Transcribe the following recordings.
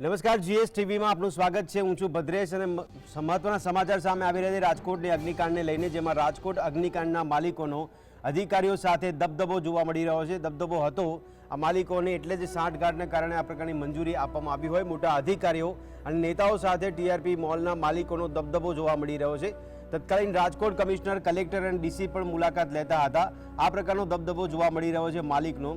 નમસ્કાર, જીએસ ટીવીમાં આપનું સ્વાગત છે। હું છું ભદ્રેશ અને મહત્વના સમાચાર સામે આવી રહ્યા છે રાજકોટની અગ્નિકાંડને લઈને, જેમાં રાજકોટ અગ્નિકાંડના માલિકોનો અધિકારીઓ સાથે દબદબો જોવા મળી રહ્યો છે। દબદબો હતો આ માલિકોને એટલે જ સાંઠગાંઠને કારણે આ પ્રકારની મંજૂરી આપવામાં આવી હોય। મોટા અધિકારીઓ અને નેતાઓ સાથે ટીઆરપી મોલના માલિકોનો દબદબો જોવા મળી રહ્યો છે। તત્કાલીન રાજકોટ કમિશનર, કલેક્ટર અને ડીસી પણ મુલાકાત લેતા હતા। આ પ્રકારનો દબદબો જોવા મળી રહ્યો છે માલિકનો,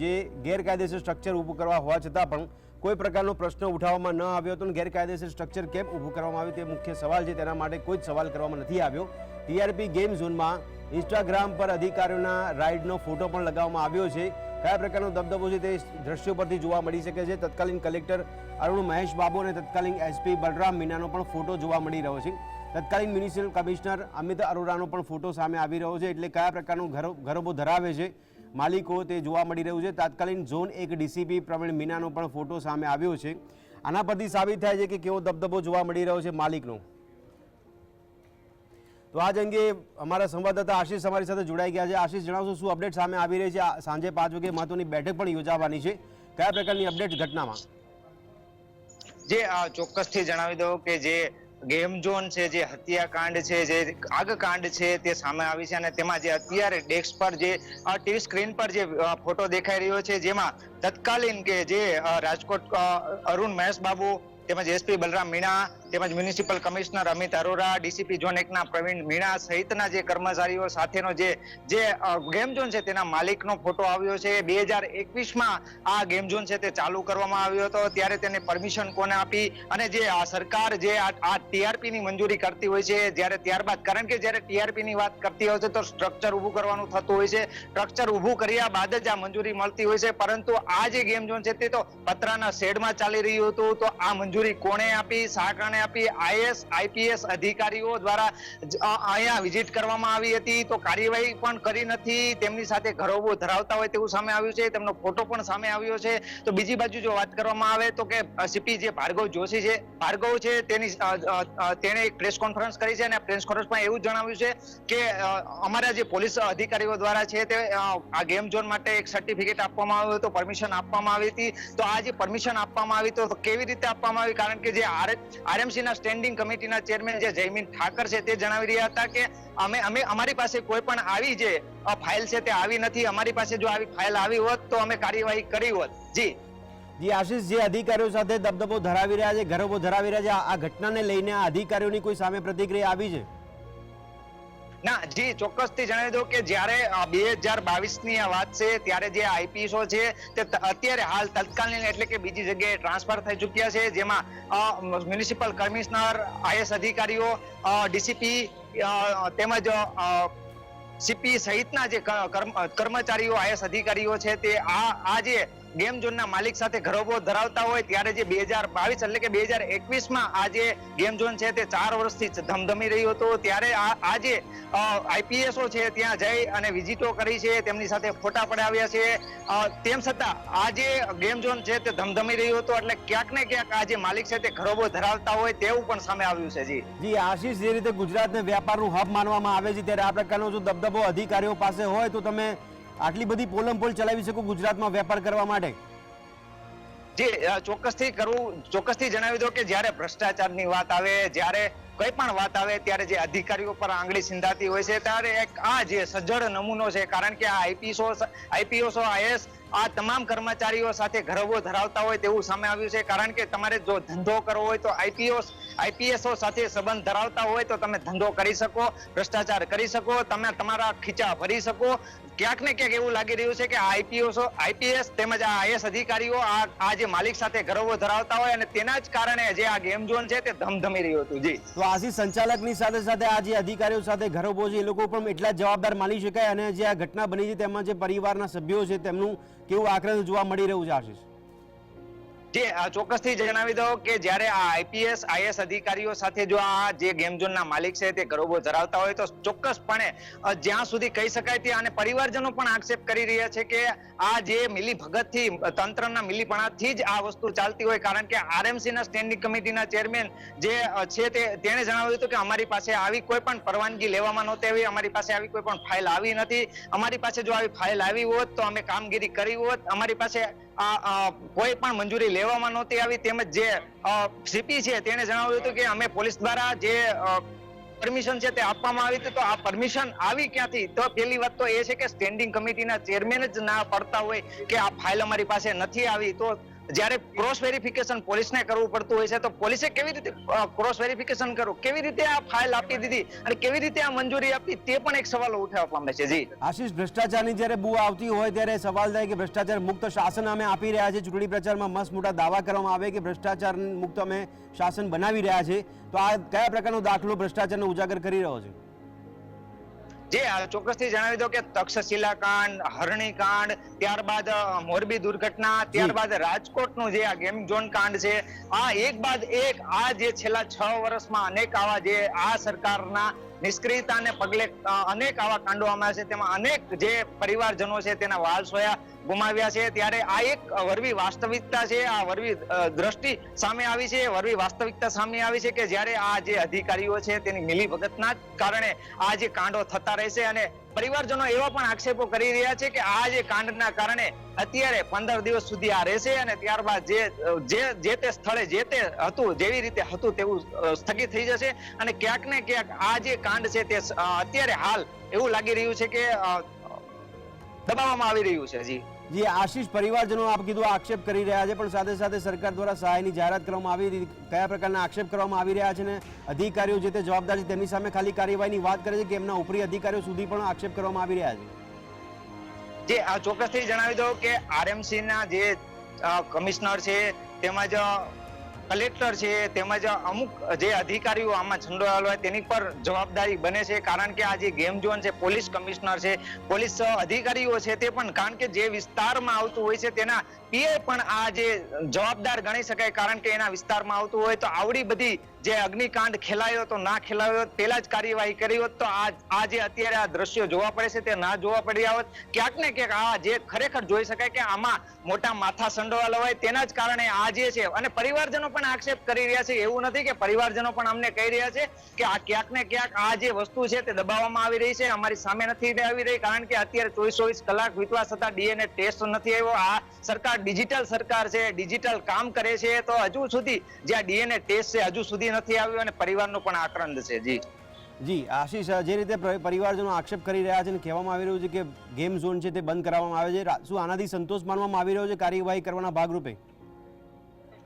જે ગેરકાયદેસર સ્ટ્રક્ચર ઊભું કરવા હોવા છતાં પણ કોઈ પ્રકારનો પ્રશ્ન ઉઠાવવામાં ન આવ્યો હતો। ગેરકાયદેસર સ્ટ્રક્ચર કેમ ઊભું કરવામાં આવ્યું તે મુખ્ય સવાલ છે, તેના માટે કોઈ જ સવાલ કરવામાં નથી આવ્યો। ટીઆરપી ગેમ ઝોનમાં ઇન્સ્ટાગ્રામ પર અધિકારીઓના રાઇડનો ફોટો પણ લગાવવામાં આવ્યો છે। કયા પ્રકારનો દબદબો છે તે દ્રશ્યો પરથી જોવા મળી શકે છે। તત્કાલીન કલેક્ટર અરુણ મહેશ બાબુ અને તત્કાલીન એસપી બલરામ મીનાનો પણ ફોટો જોવા મળી રહ્યો છે। તત્કાલીન મ્યુનિસિપલ કમિશનર અમિત અરોરાનો પણ ફોટો સામે આવી રહ્યો છે। એટલે કયા પ્રકારનું ઘરોબો ધરાવે છે માલિકો તે જોવા મળી રહ્યું છે। તાત્કાલિક ઝોન 1 ડીસીપી પ્રવીણ મીનાનો પણ ફોટો સામે આવ્યો છે। આના પરથી સાબિત થાય છે કે કેવો દબદબો જોવા મળી રહ્યો છે માલિકનો। તો આજ અંગે અમારા સંવાદદાતા આશીષ અમારી સાથે જોડાઈ ગયા છે। આશીષ, જણાવશો શું અપડેટ સામે આવી રહી છે? સાંજે 5 વાગે મહત્વની બેઠક પણ યોજાવાની છે, કયા પ્રકારની અપડેટ ઘટનામાં? જે ચોક્કસથી જણાવી દઉં કે જે ગેમ ઝોન છે, જે હત્યાકાંડ છે, જે આગકાંડ છે તે સામે આવી છે અને તેમાં જે અત્યારે ડેસ્ક પર જે ટીવી સ્ક્રીન પર જે ફોટો દેખાઈ રહ્યો છે, જેમાં તત્કાલીન કે જે રાજકોટ અરુણ મહેશ બાબુ તેમજ એસપી બલરામ મીણા તેમજ municipal commissioner Amit Arora, DCP zone 1 ના પ્રવીણ મીણા સહિતના જે કર્મચારીઓ સાથેનો જે ગેમ ઝોન છે તેના માલિકનો ફોટો આવ્યો છે। 2021માં આ ગેમ ઝોન છે તે ચાલુ કરવામાં આવ્યો હતો, ત્યારે તેને પરમિશન કોને આપી અને જે આ સરકાર જે આ ટીઆરપી ની મંજૂરી કરતી હોય છે, જ્યારે ત્યારબાદ કારણ કે જ્યારે ટીઆરપી ની વાત કરતી હોય છે તો સ્ટ્રક્ચર ઊભું કરવાનું થતું હોય છે, સ્ટ્રક્ચર ઊભું કર્યા બાદ જ આ મંજૂરી મળતી હોય છે। પરંતુ આ જે ગેમ ઝોન છે તે તો પતરાના શેડમાં ચાલી રહ્યું હતું, તો આ મંજૂરી કોણે આપી, શા કારણે આપી? આઈએએસ આઈપીએસ અધિકારીઓ દ્વારા અહીંયા વિઝિટ કરવામાં આવી હતી, તો કાર્યવાહી પણ કરી નથી। તેમની સાથે ઘરોબો ધરાવતા હોય તેવું સામે આવ્યું છે, તેમનો ફોટો પણ સામે આવ્યો છે। તો બીજી બાજુ જો વાત કરવામાં આવે તો કે સીપી જે ભાર્ગવ જોશી છે, ભાર્ગવ છે તેણે એક પ્રેસ કોન્ફરન્સ કરી છે અને પ્રેસ કોન્ફરન્સમાં એવું જણાવ્યું છે કે અમારા જે પોલીસ અધિકારીઓ દ્વારા છે તે આ ગેમ ઝોન માટે એક સર્ટિફિકેટ આપવામાં આવ્યું હતું, પરમિશન આપવામાં આવી હતી। તો આ જે પરમિશન આપવામાં આવી તો કેવી રીતે આપવામાં આવી? કારણ કે જે આરએમસી ના સ્ટેન્ડિંગ કમિટીના ચેરમેન જે જયમીન ઠાકર છે તે જણાવી રહ્યા હતા કે અમારી પાસે કોઈ પણ આવી જે ફાઇલ છે તે આવી નથી, અમારી પાસે જો આવી ફાઇલ આવી હોત તો અમે કાર્યવાહી કરી હોત। જી આશીષ, જે અધિકારીઓ સાથે દબદબો ધરાવી રહ્યા છે, ઘરોબો ધરાવી રહ્યા છે, આ ઘટનાને લઈને આ અધિકારીઓની કોઈ સામે પ્રતિક્રિયા આવી છે? ના જી, ચોક્કસથી જણાવી દઉં કે જ્યારે 2022ની આ વાત છે ત્યારે જે આઈપીએસો છે તે અત્યારે હાલ તત્કાલીન એટલે કે બીજી જગ્યાએ ટ્રાન્સફર થઈ ચૂક્યા છે, જેમાં મ્યુનિસિપલ કમિશનર, આઈએસ અધિકારીઓ, ડીસીપી તેમજ સીપી સહિતના જે કર્મચારીઓ, આઈએસ અધિકારીઓ છે તે આ જે ગેમ ઝોનના માલિક સાથે ઘરોબો ધરાવતા હોય ત્યારે જે 2022 એટલે કે 2021માં આ જે ગેમ ઝોન છે તે 4 વર્ષથી ધમધમી રહ્યું હતું, ત્યારે આ જે આઈપીએસો છે ત્યાં જઈ અને વિઝિટો કરી છે, તેમની સાથે ફોટા પડાવ્યા છે। તેમ છતાં આ જે ગેમ ઝોન છે તે ધમધમી રહ્યું હતું, એટલે ક્યાંક ને ક્યાંક આ જે માલિક છે તે ઘરોબો ધરાવતા હોય તેવું પણ સામે આવ્યું છે। જી આશીષ, જે રીતે ગુજરાતને વ્યાપારનું હબ માનવામાં આવે છે, ત્યારે આ પ્રકારનો જો દબદબો અધિકારીઓ પાસે હોય તો તમે આટલી બધી પોલમપોલ ચલાવી શકો ગુજરાતમાં વેપાર કરવા માટે? જી ચોક્કસથી જણાવી દો કે જ્યારે ભ્રષ્ટાચારની વાત આવે, જ્યારે કોઈ પણ વાત આવે ત્યારે જે અધિકારીઓ પર આંગળી સિંધાતી હોય છે, ત્યારે એક આ જે સજ્જડ નમૂનો છે। કારણ કે આ આઈપીએસો આઈએસ આ તમામ કર્મચારીઓ સાથે ઘરોબો ધરાવતા હોય તેવું સામે આવ્યું છે। કારણ કે તમારે જો ધંધો કરવો હોય તો આઈપીએસો સાથે સંબંધ ધરાવતા હોય તો તમે ધંધો કરી શકો, ભ્રષ્ટાચાર કરી શકો, તમે તમારા ખીચા ભરી શકો। ક્યાંક ને ક્યાંક એવું લાગી રહ્યું છે કે આઈપીએસ તેમજ આ આઈએસ અધિકારીઓ આ જે માલિક સાથે ઘરોબો ધરાવતા હોય અને તેના જ કારણે જે આ ગેમ ઝોન છે તે ધમધમી રહ્યું હતું। જી, તો આશીષ, સંચાલકની સાથે સાથે આ જે અધિકારીઓ સાથે ઘરોબો છે એ લોકો પણ એટલા જવાબદાર માની શકાય? અને જે આ ઘટના બની છે તેમાં જે પરિવારના સભ્યો છે તેમનું કેવું આક્રંદ જોવા મળી રહ્યું છે આશીષ? જી ચોક્કસથી જણાવી દઉં કે જ્યારે આ આઈપીએસ આઈએસ અધિકારીઓ સાથે જો આ જે ગેમ ઝોનના માલિક છે તે ઘરોબો ધરાવતા હોય તો ચોક્કસપણે જ્યાં સુધી કહી શકાય ત્યાં, અને પરિવારજનો પણ આક્ષેપ કરી રહ્યા છે કે આ જે મિલીભગતથી, તંત્રના મિલીપણાથી જ આ વસ્તુ ચાલતી હોય। કારણ કે આરએમસી ના સ્ટેન્ડિંગ કમિટીના ચેરમેન જે છે તેણે જણાવ્યું હતું કે અમારી પાસે આવી કોઈ પણ પરવાનગી લેવામાં નહોતી આવી, અમારી પાસે આવી કોઈ પણ ફાઇલ આવી નથી, અમારી પાસે જો આવી ફાઇલ આવી હોત તો અમે કામગીરી કરી હોત, અમારી પાસે કોઈ પણ મંજૂરી લેવામાં નહોતી આવી. તેમજ જે સીપી છે તેને જણાવ્યું હતું કે અમે પોલીસ દ્વારા જે પરમિશન છે તે આપવામાં આવી હતી. તો આ પરમિશન આવી ક્યાંથી? તો પહેલી વાત તો એ છે કે સ્ટેન્ડિંગ કમિટીના ચેરમેન જ ના પડતા હોય કે આ ફાઇલ અમારી પાસે નથી આવી, તો જ્યારે ક્રોસ વેરિફિકેશન પોલીસને કરવું પડતું હોય છે તો પોલીસે કેવી રીતે ક્રોસ વેરિફિકેશન કરવું, કેવી રીતે આ ફાઇલ આપી દીધી અને કેવી રીતે આ મંજૂરી આપી, તે પણ એક સવાલો ઉઠાવવા પામે છે. જી આશીષ, ભ્રષ્ટાચારની જ્યારે બૂ આવતી હોય ત્યારે સવાલ થાય કે ભ્રષ્ટાચાર મુક્ત શાસન અમે આપી રહ્યા છે. ચૂંટણી પ્રચારમાં મસ્ત મોટા દાવા કરવામાં આવે કે ભ્રષ્ટાચાર મુક્ત અમે શાસન બનાવી રહ્યા છે, તો આ કયા પ્રકારનો દાખલો ભ્ષ્ટાચારને ઉજાગર કરી રહ્યો છે? જે ચોક્કસથી જણાવી દો કે તક્ષશિલા કાંડ, હરણી કાંડ, ત્યારબાદ મોરબી દુર્ઘટના, ત્યારબાદ રાજકોટનું જે આ ગેમ ઝોન કાંડ છે, આ એક બાદ એક આ જે છેલ્લા 6 વર્ષમાં અનેક આવા જે આ સરકારના નિષ્ક્રિયતાને પગલે અનેક આવા કાંડો આવ્યા છે, તેમાં અનેક જે પરિવારજનો છે તેના વાલ સોયા ગુમાવ્યા છે. ત્યારે આ એક વરવી વાસ્તવિકતા છે, આ વરવી દ્રષ્ટિ સામે આવી છે, વરવી વાસ્તવિકતા સામે આવી છે કે જ્યારે આ જે અધિકારીઓ છે તેની મિલીભગતના જ કારણે આ જે કાંડો થતા રહેશે. અને પરિવારજનો એવા પણ આક્ષેપો કરી રહ્યા છે કે આ જે કાંડના કારણે અત્યારે 15 દિવસ સુધી આ રહેશે અને ત્યારબાદ જે તે સ્થળે જે તે હતું જેવી રીતે હતું તેવું સ્થગિત થઈ જશે. અને ક્યાંક ને ક્યાંક આ જે કાંડ છે તે અત્યારે હાલ એવું લાગી રહ્યું છે કે દબાવવામાં આવી રહ્યું છે. જી આશીષ, પરિવારજનો આપ કીધું આક્ષેપ કરી રહ્યા છે, પણ સાથે સાથે સરકાર દ્વારા સહાયની જાહેરાત કરવામાં આવી હતી. કયા પ્રકારના આક્ષેપ કરવામાં આવી રહ્યા છે અને અધિકારીઓ જે તે જવાબદાર છે તેમની સામે ખાલી કાર્યવાહીની વાત કરે છે કે એમના ઉપરી અધિકારીઓ સુધી પણ આક્ષેપ કરવામાં આવી રહ્યા છે? જે આ ચોક્કસથી જણાવી દઉં કે આરએમસી ના જે કમિશનર છે તેમજ કલેક્ટર છે તેમજ અમુક જે અધિકારીઓ આમાં સંડોવાયેલા હોય તેની પર જવાબદારી બને છે. કારણ કે આ જે ગેમ ઝોન છે, પોલીસ કમિશનર છે, પોલીસ અધિકારીઓ છે તે પણ, કારણ કે જે વિસ્તારમાં આવતું હોય છે તેના પીએ પણ આ જે જવાબદાર ગણી શકાય. કારણ કે એના વિસ્તારમાં આવતું હોય તો આવડી બધી જે અગ્નિકાંડ ખેલાયો તો ના ખેલાયો પહેલા જ કાર્યવાહી કરી હોત તો આ જે અત્યારે આ દ્રશ્યો જોવા પડે છે તે ના જોવા પડ્યા હોત. ક્યાંક ને ક્યાંક આ જે ખરેખર જોઈ શકાય કે આમાં મોટા માથા સંડોવાયેલા હોય તેના જ કારણે આ જે છે. અને પરિવારજનો પણ આક્ષેપ કરી રહ્યા છે, એવું નથી કે પરિવારજનો પણ અમને કહી રહ્યા છે કે આ ક્યાંક ને ક્યાંક આ જે વસ્તુ છે તે દબાવવામાં આવી રહી છે, અમારી સામે નથી આવી રહી. કારણ કે અત્યારે 24 કલાક વીતવા છતાં ડીએનએ ટેસ્ટ નથી આવ્યો. આ સરકાર ડિજિટલ સરકાર છે, ડિજિટલ કામ કરે છે, તો હજુ સુધી જે આ ડીએનએ ટેસ્ટ છે હજુ સુધી નથી આવ્યો અને પરિવારનો પણ આક્રંદ છે. જી આશીષ, જે રીતે પરિવારજનો આક્ષેપ કરી રહ્યા છે અને કહેવામાં આવી રહ્યું છે કે ગેમ ઝોન છે તે બંધ કરાવવામાં આવે છે, શું આનાથી સંતોષ માનવામાં આવી રહ્યો છે કાર્યવાહી કરવાના ભાગરૂપે?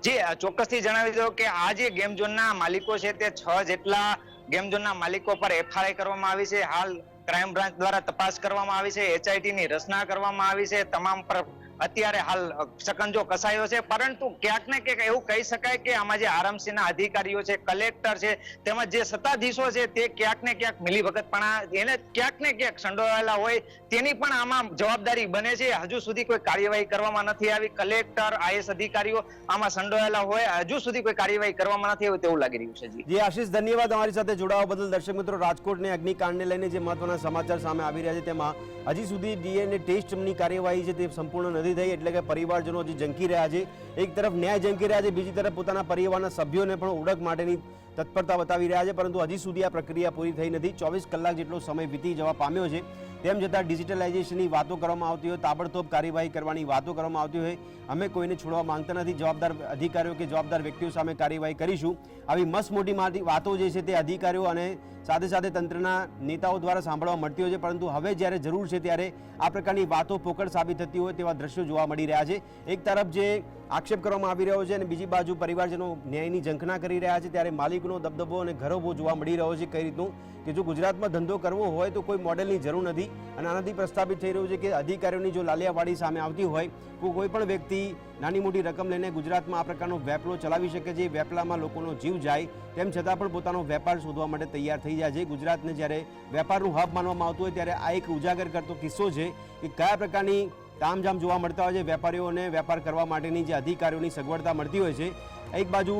જી ચોક્કસથી જણાવી દો કે આ જે ગેમ ઝોનના માલિકો છે તે 6 જેટલા ગેમ ઝોનના માલિકો પર એફઆઈઆર કરવામાં આવી છે. હાલ ક્રાઇમ બ્રાન્ચ દ્વારા તપાસ કરવામાં આવી છે, HIT ની રચના કરવામાં આવી છે, તમામ પર અત્યારે હાલ શકંજો કસાયો છે. પરંતુ ક્યાંક ને ક્યાંક એવું કહી શકાય કે આમાં જે આરએમસીના અધિકારીઓ છે, કલેક્ટર છે, તેમજ જે સત્તાધીશો છે તે ક્યાંક ને ક્યાંક મિલીભગતપણા એને ક્યાંક ને ક્યાંક સંડોવાયેલા હોય તેની પણ આમાં જવાબદારી બને છે. હજુ સુધી કોઈ કાર્યવાહી કરવામાં નથી આવી. કલેક્ટર, આઈએસ અધિકારીઓ આમાં સંડોવાયેલા હોય, હજુ સુધી કોઈ કાર્યવાહી કરવામાં નથી આવી તેવું લાગી રહ્યું છે. જી આશીષ, ધન્યવાદ અમારી સાથે જોડાવા બદલ. દર્શક મિત્રો, રાજકોટને અગ્નિકાંડને લઈને જે મહત્વના સમાચાર સામે આવી રહ્યા છે તેમાં હજી સુધી ડીએનએ ટેસ્ટની કાર્યવાહી છે તે સંપૂર્ણ નથી થઈ, એટલે કે પરિવારજનો હજી ઝંકી રહ્યા છે. એક તરફ ન્યાય ઝંકી રહ્યા છે, બીજી તરફ પોતાના પરિવારના સભ્યોને પણ ઓળખ માટેની તત્પરતા બતાવી રહ્યા છે, પરંતુ હજી સુધી આ પ્રક્રિયા પૂરી થઈ નથી. 24 કલાક જેટલો સમય વીતી જવા પામ્યો છે. તેમ છતાં ડિજિટલાઇઝેશનની વાતો કરવામાં આવતી હોય, તાબડતોબ કાર્યવાહી કરવાની વાતો કરવામાં આવતી હોય, અમે કોઈને છોડવા માંગતા નથી. જવાબદાર અધિકારીઓ કે જવાબદાર વ્યક્તિઓ સામે કાર્યવાહી કરીશું, આવી મસ્ત મોટી વાતો જે છે તે અધિકારીઓ અને સાથે સાથે તંત્રના નેતાઓ દ્વારા સાંભળવા મળતી હોય છે. પરંતુ હવે જ્યારે જરૂર છે ત્યારે આ પ્રકારની વાતો પોકળ સાબિત થતી હોય તેવા દ્રશ્યો જોવા મળી રહ્યા છે. એક તરફ જે આક્ષેપ કરવામાં આવી રહ્યો છે અને બીજી બાજુ પરિવારજનો ન્યાયની ઝંખના કરી રહ્યા છે, ત્યારે માલિકોનો દબદબો અને ઘરોબો જોવા મળી રહ્યો છે. કઈ રીતનું કે જો ગુજરાતમાં ધંધો કરવો હોય તો કોઈ મોડેલની જરૂર નથી. અને આનાથી પ્રસ્થાપિત થઈ રહ્યું છે કે અધિકારીઓની જો લાલિયાવાડી સામે આવતી હોય તો કોઈ પણ વ્યક્તિ નાની મોટી રકમ લઈને ગુજરાતમાં આ પ્રકારનો વેપલો ચલાવી શકે છે. વેપલામાં લોકોનો જીવ જાય તેમ છતાં પણ પોતાનો વેપાર શોધવા માટે તૈયાર થઈ જાય છે. ગુજરાતને જ્યારે વેપારનું હબ માનવામાં આવતું હોય ત્યારે આ એક ઉજાગર કરતો કિસ્સો છે કે કયા પ્રકારની તામઝામ જોવા મળતા હોય છે વેપારીઓને વેપાર કરવા માટેની જે અધિકારીઓની સગવડતા મળતી હોય છે. એક બાજુ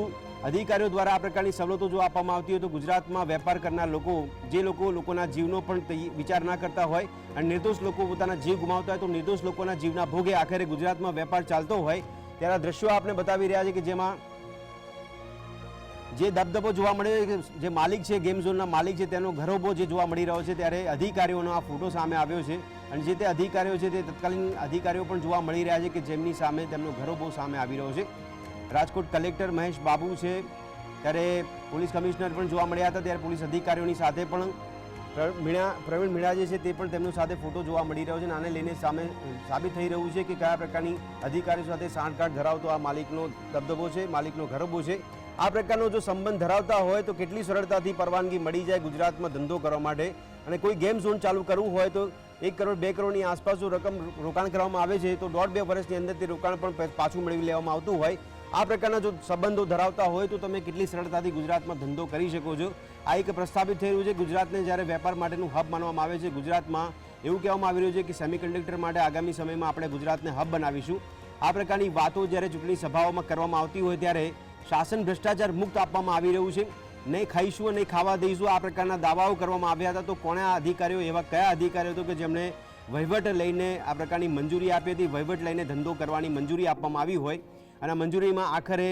અધિકારીઓ દ્વારા આ પ્રકારની સવલતો જો આપવામાં આવતી હોય તો ગુજરાતમાં વેપાર કરનાર લોકો, જે લોકોના જીવનો પણ વિચાર ના કરતા હોય અને નિર્દોષ લોકો પોતાના જીવ ગુમાવતા હોય, તો નિર્દોષ લોકોના જીવના ભોગે આખરે ગુજરાતમાં વેપાર ચાલતો હોય ત્યારે દ્રશ્યો આપણે બતાવી રહ્યા છે કે જેમાં જે દબદબો જોવા મળ્યો છે, જે માલિક છે, ગેમ ઝોનના માલિક છે, તેનો ઘરોબો જે જોવા મળી રહ્યો છે, ત્યારે અધિકારીઓનો આ ફોટો સામે આવ્યો છે અને જે તે અધિકારીઓ છે તે તત્કાલીન અધિકારીઓ પણ જોવા મળી રહ્યા છે કે જેમની સામે તેમનો ઘરોબો સામે આવી રહ્યો છે. રાજકોટ કલેક્ટર મહેશ બાબુ છે, ત્યારે પોલીસ કમિશનર પણ જોવા મળ્યા હતા, ત્યારે પોલીસ અધિકારીઓની સાથે પણ પ્રવીણ મીણા જે છે તે પણ તેમનો સાથે ફોટો જોવા મળી રહ્યો છે અને આને લઈને સામે સાબિત થઈ રહ્યું છે કે કયા પ્રકારની અધિકારીઓ સાથે સાંઠગાંઠ ધરાવતો આ માલિકનો દબદબો છે, માલિકનો ઘરોબો છે. આ પ્રકારનો જો સંબંધ ધરાવતા હોય તો કેટલી સરળતાથી પરવાનગી મળી જાય ગુજરાતમાં ધંધો કરવા માટે. અને કોઈ ગેમ ઝોન ચાલુ કરવું હોય તો 1 કરોડ 2 કરોડની આસપાસ જો રકમ રોકાણ કરવામાં આવે છે તો 1.5-2 વર્ષની અંદર તે રોકાણ પણ પાછું મેળવી લેવામાં આવતું હોય. આ પ્રકારના જો સંબંધો ધરાવતા હોય તો તમે કેટલી સરળતાથી ગુજરાતમાં ધંધો કરી શકો છો. આ એક પ્રસ્થાપિત થઈ રહ્યું છે. ગુજરાતને જ્યારે વેપાર માટેનું હબ માનવામાં આવે છે, ગુજરાતમાં એવું કહેવામાં આવી રહ્યું છે કે સેમિકન્ડક્ટર માટે આગામી સમયમાં આપણે ગુજરાતને હબ બનાવીશું. આ પ્રકારની વાતો જ્યારે ચૂંટણી સભાઓમાં કરવામાં આવતી હોય ત્યારે શાસન ભ્રષ્ટાચાર મુક્ત આપવામાં આવી રહ્યું છે. નહીં ખાઈશું અને નહીં ખાવા દઈશું આ પ્રકારના દાવાઓ કરવામાં આવ્યા હતા. તો કોણે આ અધિકારીઓ, એવા કયા અધિકારીઓ હતો કે જેમણે વહીવટ લઈને આ પ્રકારની મંજૂરી આપી હતી, વહીવટ લઈને ધંધો કરવાની મંજૂરી આપવામાં આવી હોય અને મંજૂરીમાં આખરે